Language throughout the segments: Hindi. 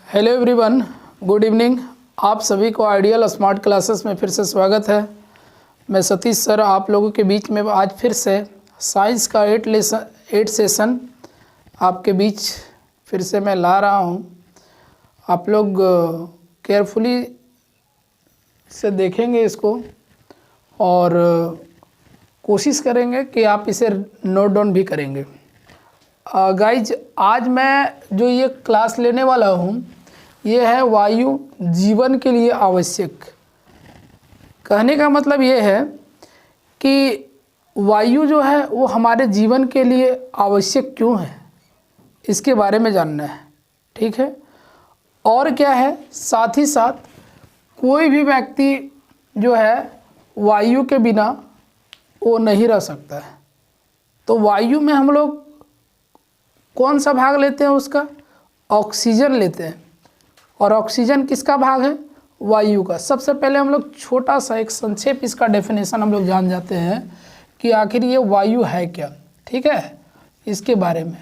Hello everyone, good evening. आप सभी को आइडियल स्मार्ट क्लासेस में फिर से स्वागत है। मैं सतीश सर आप लोगों के बीच में आज फिर से साइंस का 8 सेशन आपके बीच फिर से मैं ला रहा हूँ। आप लोग केयरफुली से देखेंगे इसको और कोशिश करेंगे कि आप इसे नोट डाउन भी करेंगे। गाइज, आज मैं जो ये क्लास लेने वाला हूँ ये है वायु जीवन के लिए आवश्यक। कहने का मतलब ये है कि वायु जो है वो हमारे जीवन के लिए आवश्यक क्यों है, इसके बारे में जानना है। ठीक है, और क्या है, साथ ही साथ कोई भी व्यक्ति जो है वायु के बिना वो नहीं रह सकता है। तो वायु में हम लोग कौन सा भाग लेते हैं, उसका ऑक्सीजन लेते हैं। और ऑक्सीजन किसका भाग है? वायु का। सबसे पहले हम लोग छोटा सा एक संक्षेप इसका डेफिनेशन हम लोग जान जाते हैं कि आखिर ये वायु है क्या। ठीक है, इसके बारे में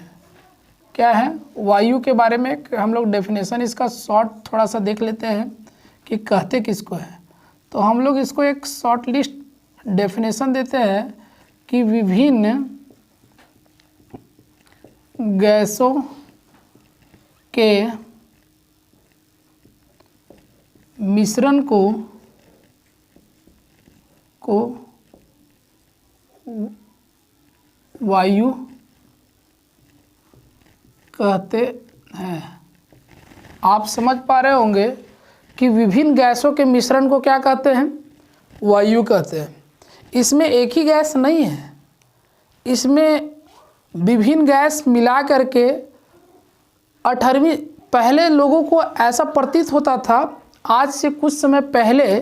क्या है, वायु के बारे में हम लोग डेफिनेशन इसका शॉर्ट थोड़ा सा देख लेते हैं कि कहते किसको है। तो हम लोग इसको एक शॉर्ट लिस्ट डेफिनेशन देते हैं कि विभिन्न गैसों के मिश्रण को वायु कहते हैं। आप समझ पा रहे होंगे कि विभिन्न गैसों के मिश्रण को क्या कहते हैं? वायु कहते हैं। इसमें एक ही गैस नहीं है, इसमें विभिन्न गैस मिला करके 18वीं। पहले लोगों को ऐसा प्रतीत होता था आज से कुछ समय पहले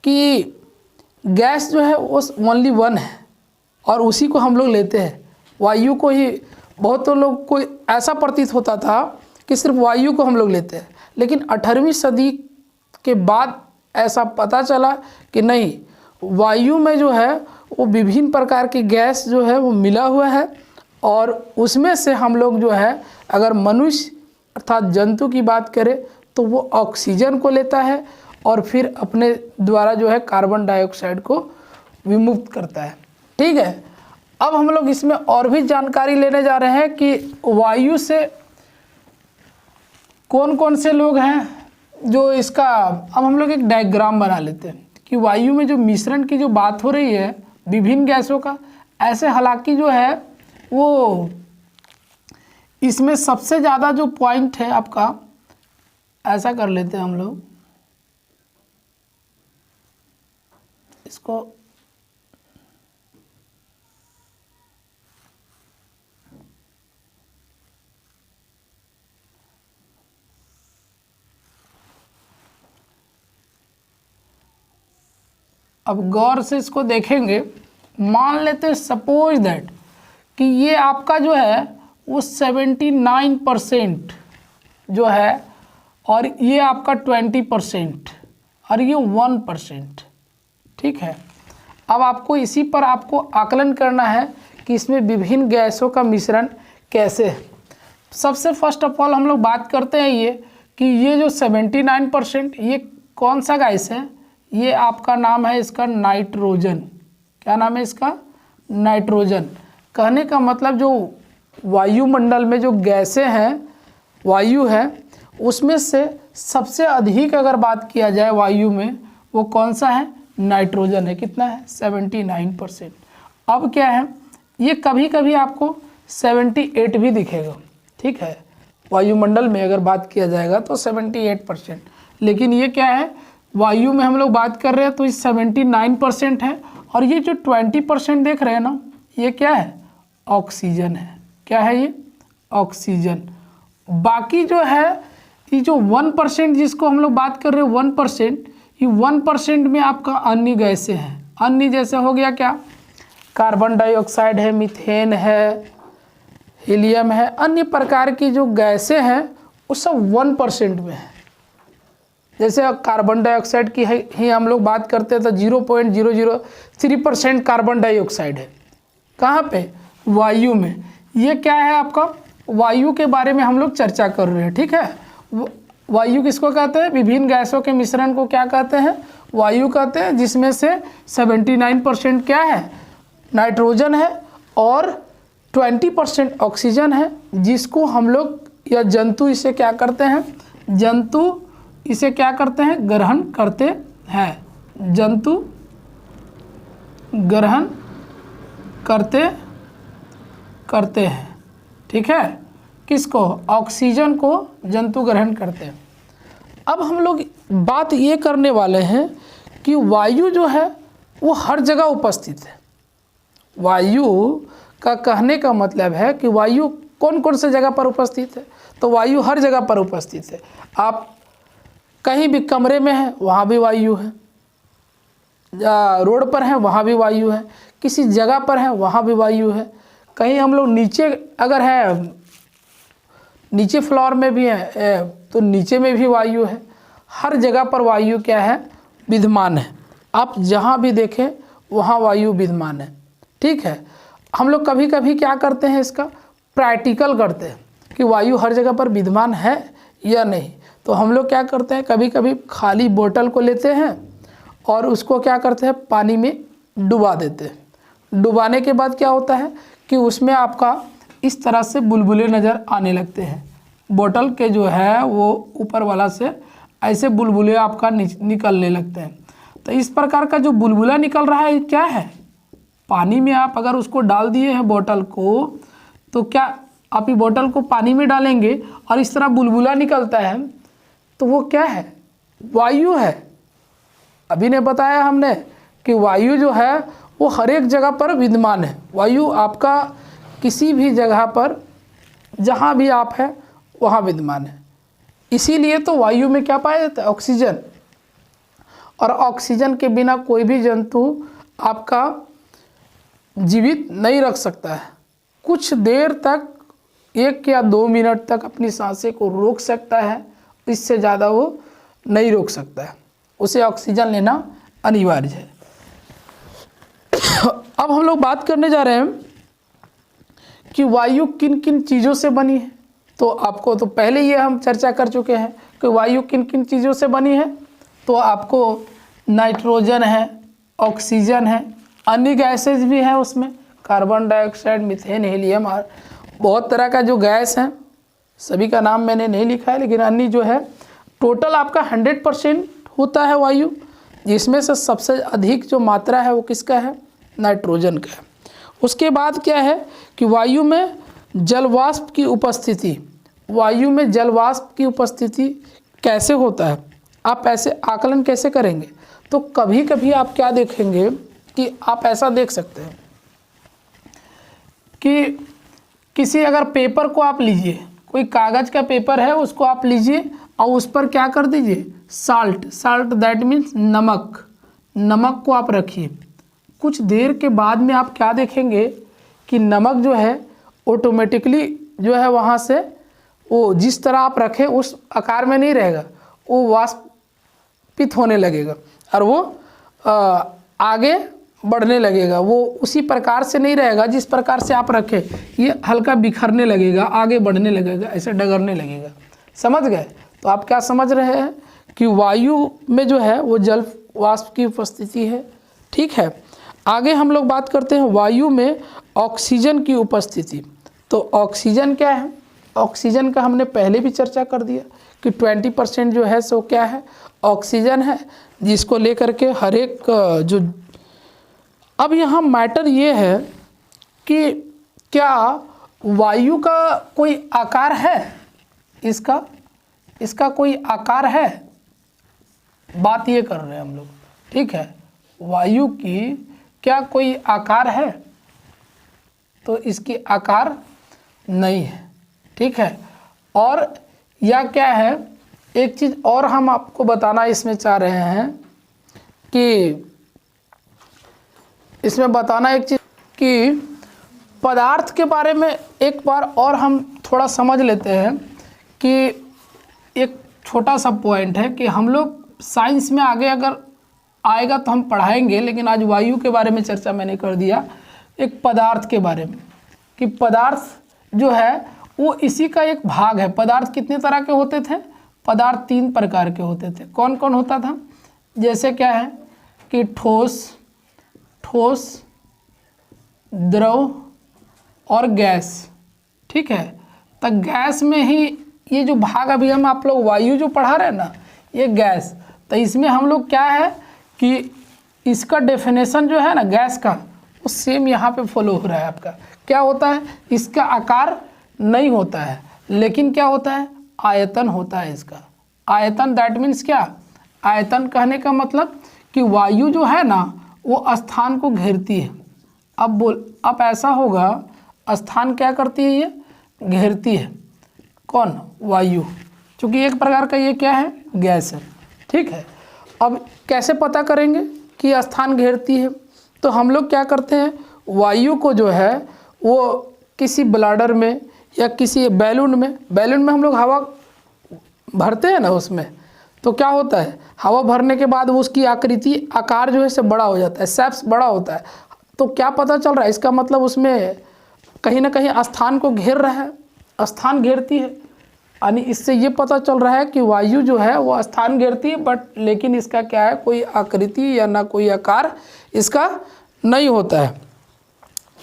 कि गैस जो है वो ओनली वन है और उसी को हम लोग लेते हैं, वायु को ही। बहुत लोग को ऐसा प्रतीत होता था कि सिर्फ वायु को हम लोग लेते हैं, लेकिन 18वीं सदी के बाद ऐसा पता चला कि नहीं, वायु में जो है वो विभिन्न प्रकार की गैस जो है वो मिला हुआ है और उसमें से हम लोग जो है अगर मनुष्य अर्थात जंतु की बात करें तो वो ऑक्सीजन को लेता है और फिर अपने द्वारा जो है कार्बन डाइऑक्साइड को विमुक्त करता है। ठीक है, अब हम लोग इसमें और भी जानकारी लेने जा रहे हैं कि वायु से कौन कौन से लोग हैं जो इसका। अब हम लोग एक डायग्राम बना लेते हैं कि वायु में जो मिश्रण की जो बात हो रही है विभिन्न गैसों का, ऐसे हालांकि जो है वो इसमें सबसे ज़्यादा जो पॉइंट है आपका, ऐसा कर लेते हैं हम लोग इसको। अब गौर से इसको देखेंगे, मान लेते हैं सपोज दैट कि ये आपका जो है वो 79% जो है और ये आपका 20% और ये 1%। ठीक है, अब आपको इसी पर आपको आकलन करना है कि इसमें विभिन्न गैसों का मिश्रण कैसे है। सबसे फर्स्ट ऑफ ऑल हम लोग बात करते हैं ये कि ये जो 79% ये कौन सा गैस है? ये आपका नाम है इसका नाइट्रोजन। क्या नाम है इसका? नाइट्रोजन। कहने का मतलब जो वायुमंडल में जो गैसें हैं, वायु है, उसमें से सबसे अधिक अगर बात किया जाए वायु में वो कौन सा है? नाइट्रोजन है। कितना है? 79%। अब क्या है, ये कभी कभी आपको 78 भी दिखेगा। ठीक है, वायुमंडल में अगर बात किया जाएगा तो 78%, लेकिन ये क्या है, वायु में हम लोग बात कर रहे हैं तो ये 79% है। और ये जो 20% देख रहे हैं ना, ये क्या है? ऑक्सीजन है। क्या है ये? ऑक्सीजन। बाकी जो है ये जो 1% जिसको हम लोग बात कर रहे हैं 1%, ये 1% में आपका अन्य गैसें हैं। अन्य जैसे हो गया क्या? कार्बन डाइऑक्साइड है, मीथेन है, हीलियम है, अन्य प्रकार की जो गैसें हैं वो सब 1% में है। जैसे कार्बन डाइऑक्साइड की ही हम लोग बात करते हैं तो 0.003% कार्बन डाइऑक्साइड है। कहाँ पे? वायु में। ये क्या है आपका? वायु के बारे में हम लोग चर्चा कर रहे हैं। ठीक है, वायु किसको कहते हैं? विभिन्न गैसों के मिश्रण को क्या कहते हैं? वायु कहते हैं, जिसमें से 79% क्या है? नाइट्रोजन है और 20% ऑक्सीजन है, जिसको हम लोग या जंतु इसे क्या करते हैं? जंतु इसे क्या करते हैं? ग्रहण करते हैं। जंतु ग्रहण करते हैं। ठीक है, किसको? ऑक्सीजन को जंतु ग्रहण करते हैं। अब हम लोग बात ये करने वाले हैं कि वायु जो है वो हर जगह उपस्थित है। वायु का कहने का मतलब है कि वायु कौन कौन से जगह पर उपस्थित है? तो वायु हर जगह पर उपस्थित है। आप कहीं भी कमरे में हैं, वहाँ भी वायु है, रोड पर हैं, वहाँ भी वायु है, किसी जगह पर हैं, वहाँ भी वायु है, कहीं हम लोग नीचे अगर है, नीचे फ्लोर में भी है तो नीचे में भी वायु है। हर जगह पर वायु क्या है? विद्यमान है। आप जहाँ भी देखें वहाँ वायु विद्यमान है। ठीक है, हम लोग कभी कभी क्या करते हैं? इसका प्रैक्टिकल करते हैं कि वायु हर जगह पर विद्यमान है या नहीं। तो हम लोग क्या करते हैं? कभी कभी खाली बोतल को लेते हैं और उसको क्या करते हैं? पानी में डुबा देते हैं। डुबाने के बाद क्या होता है कि उसमें आपका इस तरह से बुलबुले नज़र आने लगते हैं। बोतल के जो है वो ऊपर वाला से ऐसे बुलबुले आपका निकलने लगते हैं। तो इस प्रकार का जो बुलबुला निकल रहा है क्या है? पानी में आप अगर उसको डाल दिए हैं बोतल को, तो क्या आप ये बोतल को पानी में डालेंगे और इस तरह बुलबुला निकलता है, तो वो क्या है? वायु है। अभी ने बताया हमने कि वायु जो है वो हर एक जगह पर विद्यमान है। वायु आपका किसी भी जगह पर जहाँ भी आप हैं वहाँ विद्यमान है। इसीलिए तो वायु में क्या पाया जाता है? ऑक्सीजन। और ऑक्सीजन के बिना कोई भी जंतु आपका जीवित नहीं रख सकता है। कुछ देर तक 1 या 2 मिनट तक अपनी सांसें को रोक सकता है, इससे ज़्यादा वो नहीं रोक सकता है। उसे ऑक्सीजन लेना अनिवार्य है। अब हम लोग बात करने जा रहे हैं कि वायु किन किन चीज़ों से बनी है। तो आपको तो पहले ये हम चर्चा कर चुके हैं कि वायु किन किन चीज़ों से बनी है। तो आपको नाइट्रोजन है, ऑक्सीजन है, अन्य गैसेज भी हैं उसमें, कार्बन डाइऑक्साइड, मीथेन, हीलियम और बहुत तरह का जो गैस हैं, सभी का नाम मैंने नहीं लिखा है, लेकिन अन्य जो है टोटल आपका 100% होता है वायु, जिसमें से सबसे अधिक जो मात्रा है वो किसका है? नाइट्रोजन का है। उसके बाद क्या है कि वायु में जलवाष्प की उपस्थिति। वायु में जलवाष्प की उपस्थिति कैसे होता है? आप ऐसे आकलन कैसे करेंगे? तो कभी कभी आप क्या देखेंगे कि आप ऐसा देख सकते हैं कि किसी अगर पेपर को आप लीजिए, कोई कागज़ का पेपर है, उसको आप लीजिए और उस पर क्या कर दीजिए? साल्ट दैट मीन्स नमक। नमक को आप रखिए। कुछ देर के बाद में आप क्या देखेंगे कि नमक जो है ऑटोमेटिकली जो है वहाँ से वो जिस तरह आप रखें उस आकार में नहीं रहेगा, वो वाष्पित होने लगेगा और वो आगे बढ़ने लगेगा। वो उसी प्रकार से नहीं रहेगा जिस प्रकार से आप रखें, ये हल्का बिखरने लगेगा, आगे बढ़ने लगेगा, ऐसे डगरने लगेगा। समझ गए? तो आप क्या समझ रहे हैं कि वायु में जो है वो जल वाष्प की उपस्थिति है। ठीक है, आगे हम लोग बात करते हैं वायु में ऑक्सीजन की उपस्थिति। तो ऑक्सीजन क्या है? ऑक्सीजन का हमने पहले भी चर्चा कर दिया कि 20% जो है सो क्या है? ऑक्सीजन है, जिसको लेकर के हर एक जो अब यहाँ मैटर ये है कि क्या वायु का कोई आकार है? इसका कोई आकार है? बात ये कर रहे हैं हम लोग। ठीक है, वायु की क्या कोई आकार है? तो इसकी आकार नहीं है। ठीक है, और या क्या है, एक चीज़ और हम आपको बताना इसमें चाह रहे हैं कि इसमें बताना एक चीज़ कि पदार्थ के बारे में एक बार और हम थोड़ा समझ लेते हैं कि एक छोटा सा पॉइंट है कि हम लोग साइंस में आगे अगर आएगा तो हम पढ़ाएंगे, लेकिन आज वायु के बारे में चर्चा मैंने कर दिया, एक पदार्थ के बारे में कि पदार्थ जो है वो इसी का एक भाग है। पदार्थ कितने तरह के होते थे? पदार्थ 3 प्रकार के होते थे। कौन कौन होता था? जैसे क्या है कि ठोस, द्रव और गैस। ठीक है, तो गैस में ही ये जो भाग अभी हम आप लोग वायु जो पढ़ा रहे हैं ना, ये गैस, तो इसमें हम लोग क्या है कि इसका डेफिनेशन जो है ना गैस का, वो सेम यहाँ पे फॉलो हो रहा है आपका। क्या होता है? इसका आकार नहीं होता है, लेकिन क्या होता है? आयतन होता है इसका। आयतन दैट मीन्स क्या? आयतन कहने का मतलब कि वायु जो है ना वो स्थान को घेरती है। अब ऐसा होगा, स्थान क्या करती है? ये घेरती है। कौन? वायु, क्योंकि एक प्रकार का ये क्या है? गैस है। ठीक है, अब कैसे पता करेंगे कि स्थान घेरती है? तो हम लोग क्या करते हैं, वायु को जो है वो किसी ब्लाडर में या किसी बैलून में हम लोग हवा भरते हैं ना, उसमें तो क्या होता है, हवा भरने के बाद उसकी आकार जो है से बड़ा हो जाता है, शेप्स बड़ा होता है। तो क्या पता चल रहा है? इसका मतलब उसमें कहीं ना कहीं स्थान को घेर रहा है, स्थान घेरती है। यानी इससे ये पता चल रहा है कि वायु जो है वो स्थान घेरती है, बट लेकिन इसका क्या है, कोई आकृति या ना कोई आकार इसका नहीं होता है।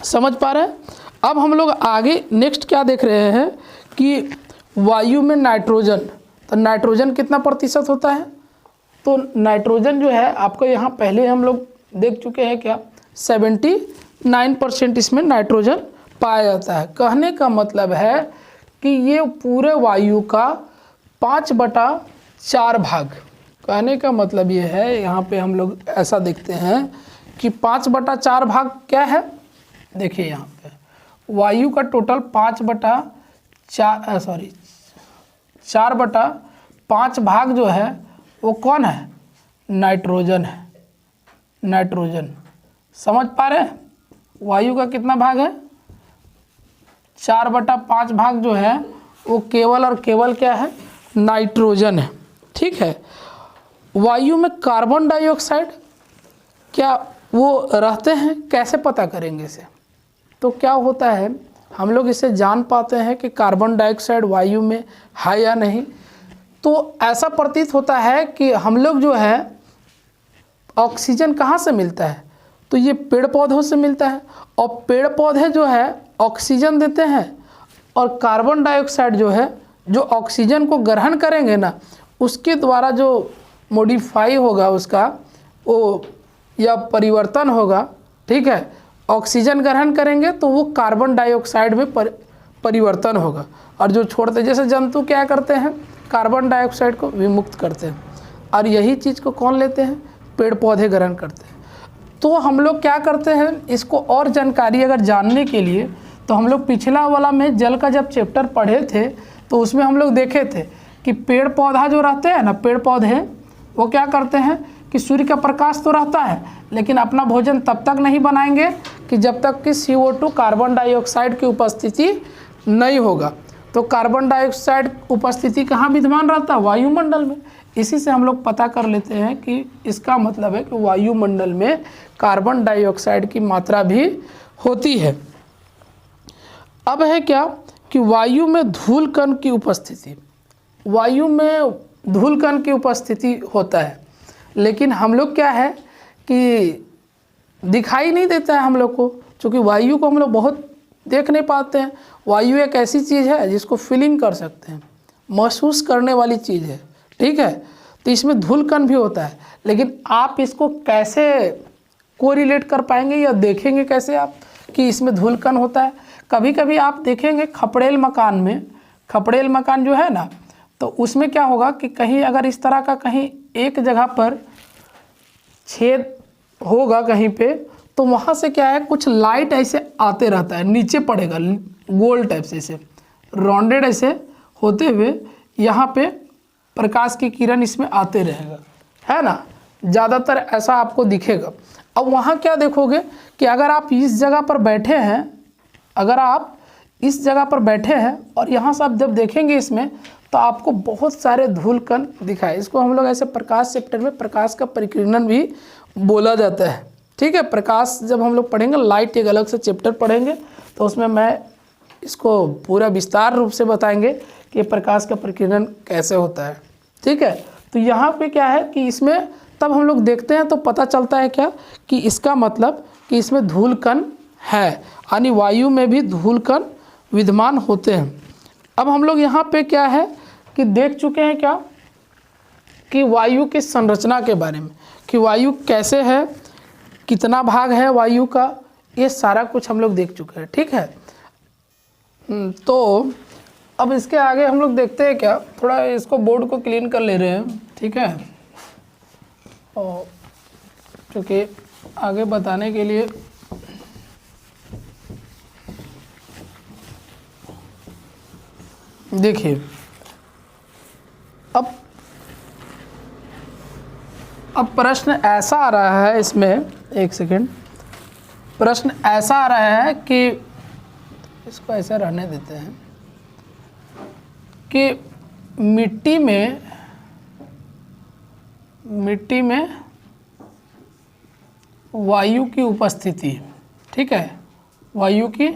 समझ पा रहे हैं? अब हम लोग आगे नेक्स्ट क्या देख रहे हैं कि वायु में नाइट्रोजन, तो नाइट्रोजन कितना प्रतिशत होता है? तो नाइट्रोजन जो है आपको यहाँ पहले हम लोग देख चुके हैं क्या, 79% इसमें नाइट्रोजन पाया जाता है। कहने का मतलब है कि ये पूरे वायु का 5/4 भाग। कहने का मतलब ये है, यहाँ पे हम लोग ऐसा देखते हैं कि 5/4 भाग क्या है। देखिए यहाँ पे वायु का टोटल 4/5 भाग जो है वो कौन है? नाइट्रोजन है। नाइट्रोजन, समझ पा रहे हैं? वायु का कितना भाग है? 4/5 भाग जो है वो केवल और केवल क्या है? नाइट्रोजन है। ठीक है, वायु में कार्बन डाइऑक्साइड क्या वो रहते हैं? कैसे पता करेंगे इसे? तो क्या होता है, हम लोग इसे जान पाते हैं कि कार्बन डाइऑक्साइड वायु में है या नहीं। तो ऐसा प्रतीत होता है कि हम लोग जो है ऑक्सीजन कहाँ से मिलता है? तो ये पेड़ पौधों से मिलता है, और पेड़ पौधे जो है ऑक्सीजन देते हैं, और कार्बन डाइऑक्साइड जो है, जो ऑक्सीजन को ग्रहण करेंगे ना, उसके द्वारा जो मॉडिफाई होगा उसका वो या परिवर्तन होगा। ठीक है, ऑक्सीजन ग्रहण करेंगे तो वो कार्बन डाइऑक्साइड में परिवर्तन होगा, और जो छोड़ते, जैसे जंतु क्या करते हैं, कार्बन डाइऑक्साइड को विमुक्त करते हैं, और यही चीज़ को कौन लेते हैं? पेड़ पौधे ग्रहण करते हैं। तो हम लोग क्या करते हैं, इसको और जानकारी अगर जानने के लिए, तो हम लोग पिछला वाला में जल का जब चैप्टर पढ़े थे तो उसमें हम लोग देखे थे कि पेड़ पौधा जो रहते हैं ना, पेड़ पौधे वो क्या करते हैं कि सूर्य का प्रकाश तो रहता है, लेकिन अपना भोजन तब तक नहीं बनाएंगे कि जब तक कि CO2 कार्बन डाइऑक्साइड की उपस्थिति नहीं होगा। तो कार्बन डाइऑक्साइड उपस्थिति कहाँ विद्यमान रहता है? वायुमंडल में। इसी से हम लोग पता कर लेते हैं कि इसका मतलब है कि वायुमंडल में कार्बन डाइऑक्साइड की मात्रा भी होती है। अब है क्या कि वायु में धूल कण की उपस्थिति, वायु में धूल कण की उपस्थिति होता है, लेकिन हम लोग क्या है कि दिखाई नहीं देता है हम लोग को, क्योंकि वायु को हम लोग बहुत देख नहीं पाते हैं। वायु एक ऐसी चीज़ है जिसको फीलिंग कर सकते हैं, महसूस करने वाली चीज़ है। ठीक है, तो इसमें धूल कण भी होता है, लेकिन आप इसको कैसे कोरिलेट कर पाएंगे या देखेंगे कैसे आप कि इसमें धूल कण होता है? कभी कभी आप देखेंगे खपड़ेल मकान में, खपड़ेल मकान जो है ना, तो उसमें क्या होगा कि कहीं अगर इस तरह का कहीं एक जगह पर छेद होगा कहीं पे, तो वहाँ से क्या है कुछ लाइट ऐसे आते रहता है, नीचे पड़ेगा गोल टाइप से, ऐसे राउंडेड ऐसे होते हुए यहाँ पे प्रकाश की किरण इसमें आते रहेगा, है ना, ज़्यादातर ऐसा आपको दिखेगा। अब वहाँ क्या देखोगे कि अगर आप इस जगह पर बैठे हैं, अगर आप इस जगह पर बैठे हैं और यहाँ से आप जब देखेंगे इसमें, तो आपको बहुत सारे धूल कण दिखाए। इसको हम लोग ऐसे प्रकाश चैप्टर में प्रकाश का परिकिरणन भी बोला जाता है। ठीक है, प्रकाश जब हम लोग पढ़ेंगे, लाइट एक अलग से चैप्टर पढ़ेंगे, तो उसमें मैं इसको पूरा विस्तार रूप से बताएंगे कि प्रकाश का परिकिरणन कैसे होता है। ठीक है। तो यहाँ पे क्या है कि इसमें तब हम लोग देखते हैं तो पता चलता है क्या कि इसका मतलब कि इसमें धूल कण है, यानी वायु में भी धूल कण विद्यमान होते हैं। अब हम लोग यहाँ पे क्या है कि देख चुके हैं क्या कि वायु की संरचना के बारे में, कि वायु कैसे है, कितना भाग है वायु का, ये सारा कुछ हम लोग देख चुके हैं। ठीक है, तो अब इसके आगे हम लोग देखते हैं क्या, थोड़ा इसको बोर्ड को क्लीन कर ले रहे हैं। ठीक है, और क्योंकि आगे बताने के लिए देखिए अब प्रश्न ऐसा आ रहा है इसमें, एक सेकेंड, प्रश्न ऐसा आ रहा है कि इसको ऐसे रहने देते हैं कि मिट्टी में वायु की उपस्थिति, ठीक है, वायु की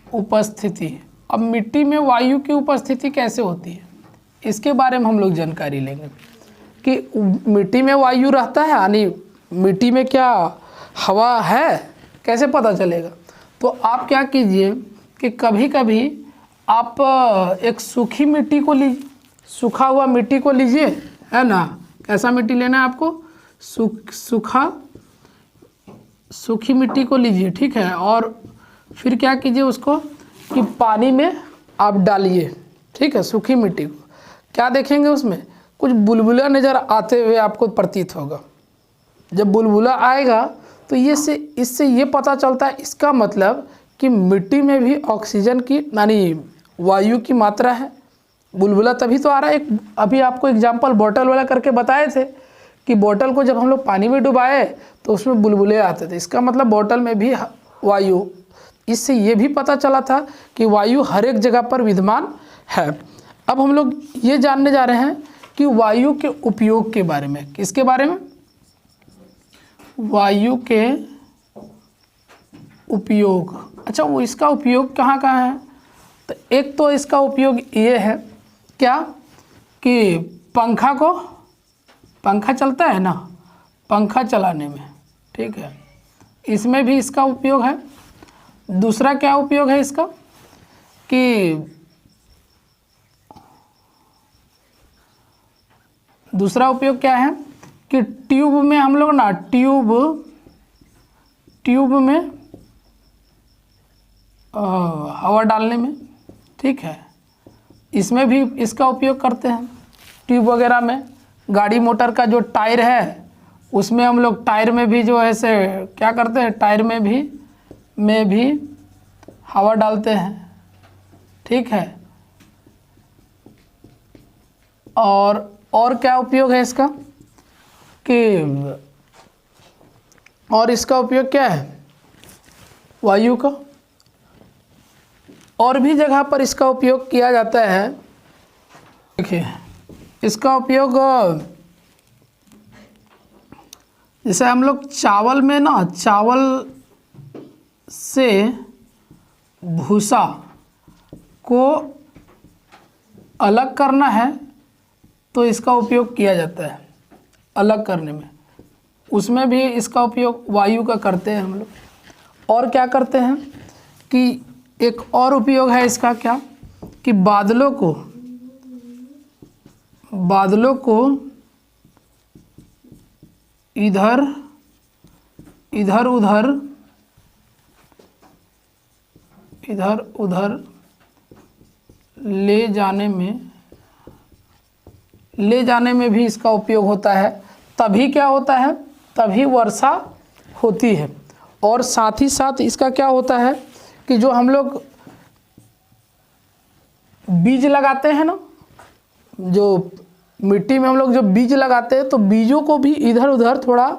उपस्थिति। अब मिट्टी में वायु की उपस्थिति कैसे होती है, इसके बारे में हम लोग जानकारी लेंगे कि मिट्टी में वायु रहता है, यानी मिट्टी में क्या हवा है, कैसे पता चलेगा। तो आप क्या कीजिए कि कभी कभी आप एक सूखी मिट्टी को लीजिए, सूखा हुआ मिट्टी को लीजिए, है ना। कैसा मिट्टी लेना है आपको, सूखी मिट्टी को लीजिए, ठीक है। और फिर क्या कीजिए उसको कि पानी में आप डालिए, ठीक है, सूखी मिट्टी को। क्या देखेंगे उसमें कुछ बुलबुला नज़र आते हुए आपको प्रतीत होगा। जब बुलबुला आएगा तो इससे ये पता चलता है, इसका मतलब कि मिट्टी में भी ऑक्सीजन की यानी वायु की मात्रा है। बुलबुला तभी तो आ रहा है। एक अभी आपको एग्जाम्पल बोतल वाला करके बताए थे कि बोतल को जब हम लोग पानी में डुबाए तो उसमें बुलबुले आते थे, इसका मतलब बोतल में भी वायु। इससे ये भी पता चला था कि वायु हर एक जगह पर विद्यमान है। अब हम लोग ये जानने जा रहे हैं कि वायु के उपयोग के बारे में। किसके बारे में, वायु के उपयोग। अच्छा, वो इसका उपयोग कहाँ कहाँ है, तो एक तो इसका उपयोग ये है क्या कि पंखा चलता है ना, पंखा चलाने में, ठीक है, इसमें भी इसका उपयोग है। दूसरा क्या उपयोग है इसका कि दूसरा उपयोग क्या है कि ट्यूब में हम लोग ना ट्यूब में हवा डालने में, ठीक है, इसमें भी इसका उपयोग करते हैं। ट्यूब वगैरह में गाड़ी मोटर का जो टायर है उसमें हम लोग टायर में भी जो है से क्या करते हैं, टायर में भी हवा डालते हैं, ठीक है। और क्या उपयोग है इसका कि और इसका उपयोग क्या है वायु का, और भी जगह पर इसका उपयोग किया जाता है। देखिए इसका उपयोग जैसे हम लोग चावल में ना, चावल से भूसा को अलग करना है तो इसका उपयोग किया जाता है अलग करने में, उसमें भी इसका उपयोग वायु का करते हैं हम लोग। और क्या करते हैं कि एक और उपयोग है इसका क्या कि बादलों को इधर उधर ले जाने में भी इसका उपयोग होता है। तभी क्या होता है, तभी वर्षा होती है। और साथ ही साथ इसका क्या होता है कि जो हम लोग बीज लगाते हैं ना, जो मिट्टी में हम लोग जो बीज लगाते हैं तो बीजों को भी इधर उधर थोड़ा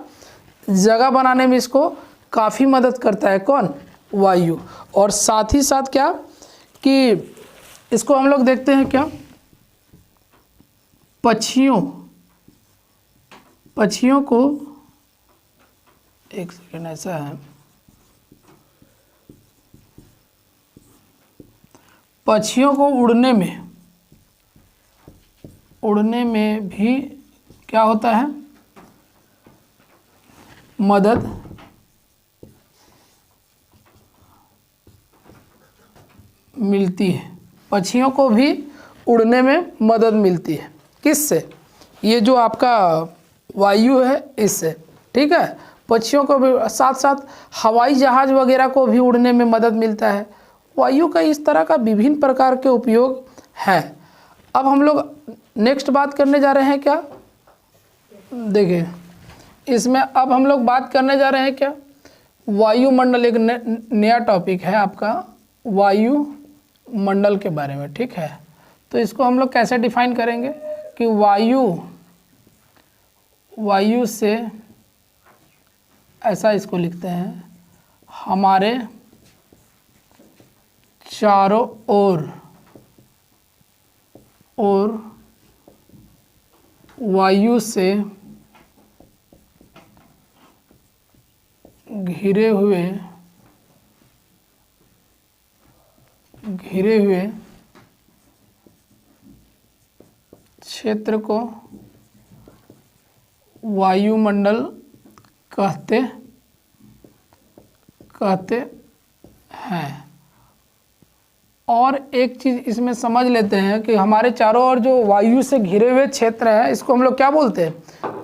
जगह बनाने में इसको काफ़ी मदद करता है। कौन, वायु। और साथ ही साथ क्या कि इसको हम लोग देखते हैं क्या, पक्षियों को, एक सेकेंड, ऐसा है, पक्षियों को उड़ने में उड़ने में भी क्या होता है, मदद मिलती है। पक्षियों को भी उड़ने में मदद मिलती है। किससे? ये जो आपका वायु है इससे, ठीक है। पक्षियों को भी, साथ साथ हवाई जहाज वगैरह को भी उड़ने में मदद मिलता है। वायु का इस तरह का विभिन्न प्रकार के उपयोग हैं। अब हम लोग नेक्स्ट बात करने जा रहे हैं क्या, देखिए इसमें अब हम लोग बात करने जा रहे हैं क्या, वायुमंडल। एक नया टॉपिक है आपका वायुमंडल के बारे में, ठीक है। तो इसको हम लोग कैसे डिफाइन करेंगे कि वायु से, ऐसा इसको लिखते हैं, हमारे चारों ओर वायु से घिरे हुए क्षेत्र को वायुमंडल कहते हैं। और एक चीज़ इसमें समझ लेते हैं कि हमारे चारों ओर जो वायु से घिरे हुए क्षेत्र हैं, इसको हम लोग क्या बोलते हैं,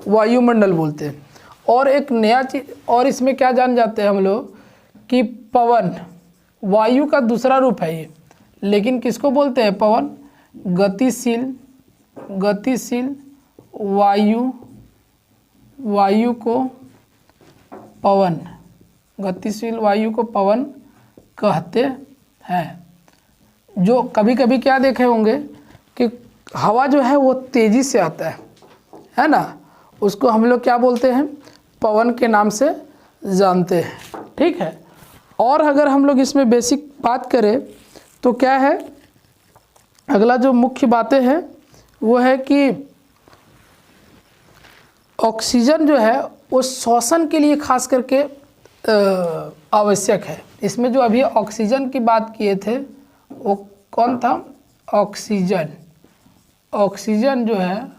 वायुमंडल बोलते हैं। और एक नया चीज़ और इसमें क्या जान जाते हैं हम लोग कि पवन वायु का दूसरा रूप है ये, लेकिन किसको बोलते हैं, पवन। गतिशील वायु को पवन, गतिशील वायु को पवन कहते हैं। जो कभी कभी क्या देखे होंगे कि हवा जो है वो तेज़ी से आता है ना, उसको हम लोग क्या बोलते हैं, पवन के नाम से जानते हैं, ठीक है। और अगर हम लोग इसमें बेसिक बात करें तो क्या है, अगला जो मुख्य बातें हैं वो है कि ऑक्सीजन जो है वो श्वसन के लिए खास करके आवश्यक है। इसमें जो अभी ऑक्सीजन की बात किए थे वो कौन था, ऑक्सीजन। ऑक्सीजन जो है,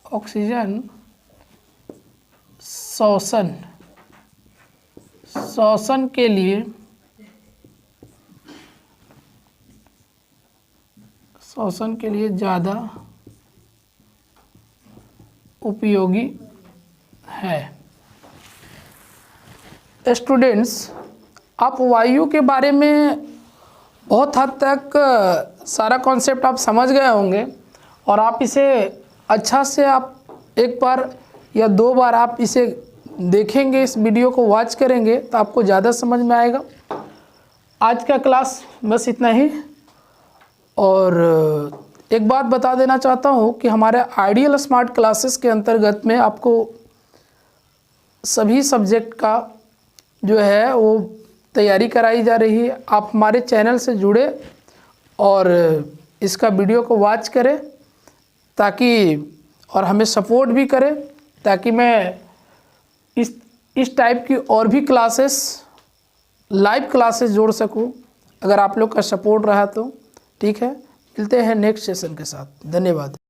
ऑक्सीजन श्वसन के लिए ज़्यादा उपयोगी है। स्टूडेंट्स, आप वायु के बारे में बहुत हद तक सारा कॉन्सेप्ट आप समझ गए होंगे और आप इसे अच्छा से आप एक बार या दो बार आप इसे देखेंगे, इस वीडियो को वॉच करेंगे तो आपको ज़्यादा समझ में आएगा। आज का क्लास बस इतना ही। और एक बात बता देना चाहता हूँ कि हमारे आइडियल स्मार्ट क्लासेस के अंतर्गत में आपको सभी सब्जेक्ट का जो है वो तैयारी कराई जा रही है। आप हमारे चैनल से जुड़े और इसका वीडियो को वॉच करें ताकि, और हमें सपोर्ट भी करें ताकि मैं इस टाइप की और भी क्लासेस, लाइव क्लासेस जोड़ सकूं। अगर आप लोग का सपोर्ट रहा तो ठीक है। मिलते हैं नेक्स्ट सेशन के साथ। धन्यवाद।